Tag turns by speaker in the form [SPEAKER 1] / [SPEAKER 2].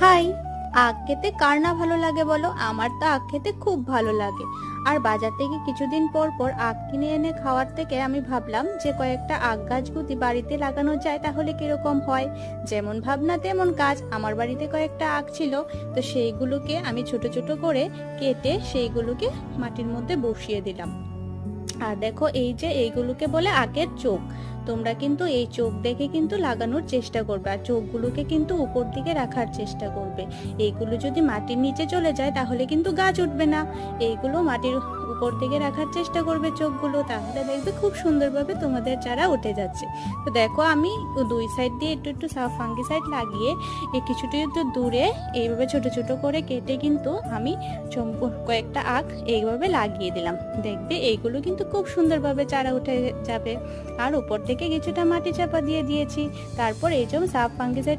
[SPEAKER 1] High, আখ খেতে কার না ভালো লাগে বলো? আমার তো আখ খেতে খুব ভালো লাগে। আর বাজার থেকে কিছুদিন পর পর আখ কিনে এনে খাওয়ার থেকে আমি ভাবলাম যে কয়েকটা আখ গাছ যদি বাড়িতে লাগানো যায় তাহলে কিরকম হয়। যেমন ভাবনা তেমন কাজ। আমার বাড়িতে কয়েকটা আখ ছিল, তো সেইগুলোকে আমি ছোট ছোট করে কেটে সেইগুলোকে মাটির মধ্যে বসিয়ে দিলাম। আর দেখো, এই যে এইগুলোকে বলে আখের চোখ। তোমরা কিন্তু এই চোখ দেখে কিন্তু লাগানোর চেষ্টা করবে, আর চোখগুলোকে কিন্তু উপর দিকে রাখার চেষ্টা করবে। এইগুলো যদি মাটির নিচে চলে যায় তাহলে কিন্তু গাছ উঠবে না। এইগুলো মাটির উপর দিকে রাখার চেষ্টা করবে চোখগুলো, তাহলে দেখবে খুব সুন্দরভাবে তোমাদের চারা উঠে যাচ্ছে। তো দেখো, আমি দুই সাইড দিয়ে একটু একটু ফাঙ্গিসাইড লাগিয়ে কিছুটা একটু দূরে এইভাবে ছোট ছোট করে কেটে কিন্তু আমি কয়েকটা আখ এইভাবে লাগিয়ে দিলাম। দেখবে এইগুলো কিন্তু খুব সুন্দরভাবে চারা উঠে যাবে। আর উপর থেকে কিছুটা মাটি চাপা দিয়ে দিয়েছি। তারপর এই যে ফাঙ্গিসাইড